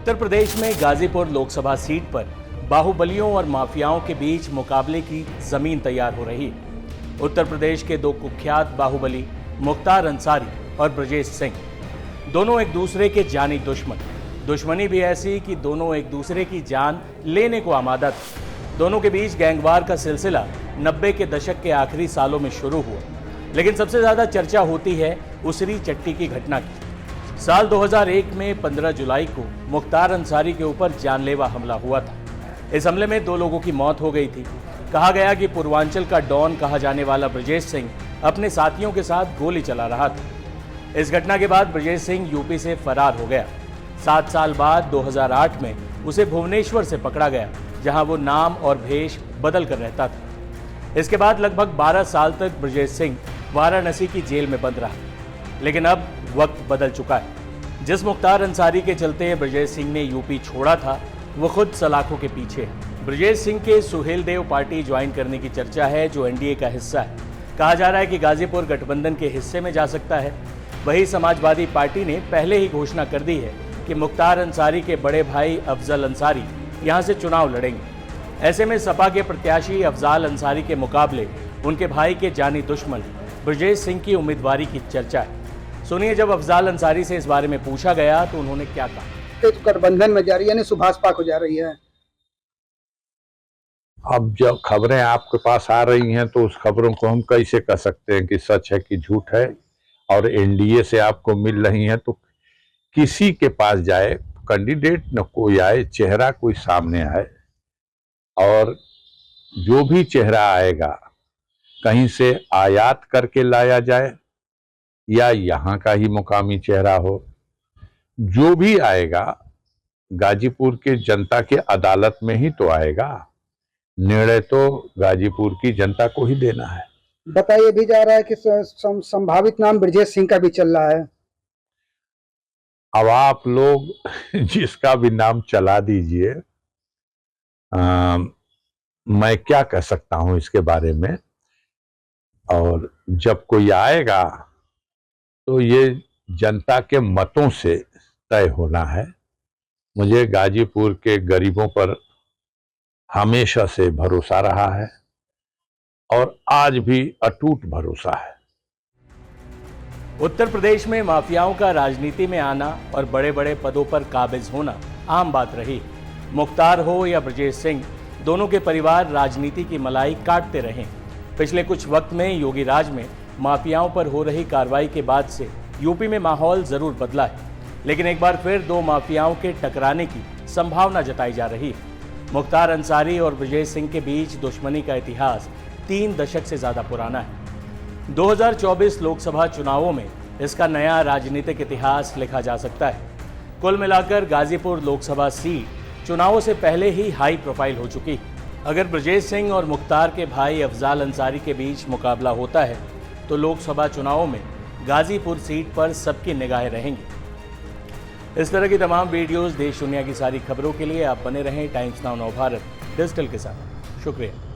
उत्तर प्रदेश में गाजीपुर लोकसभा सीट पर बाहुबलियों और माफियाओं के बीच मुकाबले की जमीन तैयार हो रही है। उत्तर प्रदेश के दो कुख्यात बाहुबली मुख्तार अंसारी और ब्रजेश सिंह दोनों एक दूसरे के जानी दुश्मनी भी ऐसी कि दोनों एक दूसरे की जान लेने को आमादा थे। दोनों के बीच गैंगवार का सिलसिला 90 के दशक के आखिरी सालों में शुरू हुआ, लेकिन सबसे ज्यादा चर्चा होती है उसरी चट्टी की घटना की। साल 2001 में 15 जुलाई को मुख्तार अंसारी के ऊपर जानलेवा हमला हुआ था। इस हमले में 2 लोगों की मौत हो गई थी। कहा गया कि पूर्वांचल का डॉन कहा जाने वाला ब्रजेश सिंह अपने साथियों के साथ गोली चला रहा था। इस घटना के बाद ब्रजेश सिंह यूपी से फरार हो गया। 7 साल बाद 2008 में उसे भुवनेश्वर से पकड़ा गया, जहां वो नाम और भेष बदल कर रहता था। इसके बाद लगभग 12 साल तक ब्रजेश सिंह वाराणसी की जेल में बंद रहा, लेकिन अब वक्त बदल चुका है। जिस मुख्तार अंसारी के चलते ब्रजेश सिंह ने यूपी छोड़ा था, वो खुद सलाखों के पीछे है। ब्रजेश सिंह के सुहेलदेव पार्टी ज्वाइन करने की चर्चा है, जो एनडीए का हिस्सा है। कहा जा रहा है कि गाजीपुर गठबंधन के हिस्से में जा सकता है। वहीं समाजवादी पार्टी ने पहले ही घोषणा कर दी है कि मुख्तार अंसारी के बड़े भाई अफजल अंसारी यहां से चुनाव लड़ेंगे। ऐसे में सपा के प्रत्याशी अफजल अंसारी के मुकाबले उनके भाई के जानी दुश्मन ब्रजेश सिंह की उम्मीदवारी की चर्चा है। सुनिए, जब अफजल अंसारी से इस बारे में पूछा गया तो उन्होंने क्या कहा। गठबंधन में जा रही है, यानी सुभाष पाक हो जा रही है। अब जब खबरें आपके पास आ रही हैं तो उस खबरों को हम कैसे कह सकते हैं कि सच है कि झूठ है। और एनडीए से आपको मिल रही हैं तो किसी के पास जाए, कैंडिडेट न कोई आए, चेहरा कोई सामने आए, और जो भी चेहरा आएगा कहीं से आयात करके लाया जाए या यहाँ का ही मुकामी चेहरा हो, जो भी आएगा गाजीपुर के जनता के अदालत में ही तो आएगा। निर्णय तो गाजीपुर की जनता को ही देना है। बताइए भी जा रहा है कि संभावित नाम ब्रजेश सिंह का भी चल रहा है। अब आप लोग जिसका भी नाम चला दीजिए, मैं क्या कह सकता हूं इसके बारे में। और जब कोई आएगा तो ये जनता के मतों से तय होना है। मुझे गाजीपुर के गरीबों पर हमेशा से भरोसा रहा है और आज भी अटूट भरोसा है। उत्तर प्रदेश में माफियाओं का राजनीति में आना और बड़े बड़े पदों पर काबिज होना आम बात रही। मुख्तार हो या ब्रजेश सिंह, दोनों के परिवार राजनीति की मलाई काटते रहे। पिछले कुछ वक्त में योगी राज में माफियाओं पर हो रही कार्रवाई के बाद से यूपी में माहौल जरूर बदला है, लेकिन एक बार फिर 2 माफियाओं के टकराने की संभावना जताई जा रही है। मुख्तार अंसारी और ब्रजेश सिंह के बीच दुश्मनी का इतिहास 3 दशक से ज्यादा पुराना है। 2024 लोकसभा चुनावों में इसका नया राजनीतिक इतिहास लिखा जा सकता है। कुल मिलाकर गाजीपुर लोकसभा सीट चुनावों से पहले ही हाई प्रोफाइल हो चुकी है। अगर ब्रजेश सिंह और मुख्तार के भाई अफजल अंसारी के बीच मुकाबला होता है तो लोकसभा चुनावों में गाजीपुर सीट पर सबकी निगाहें रहेंगी। इस तरह की तमाम वीडियोस, देश दुनिया की सारी खबरों के लिए आप बने रहें टाइम्स नाउ नवभारत डिजिटल के साथ। शुक्रिया।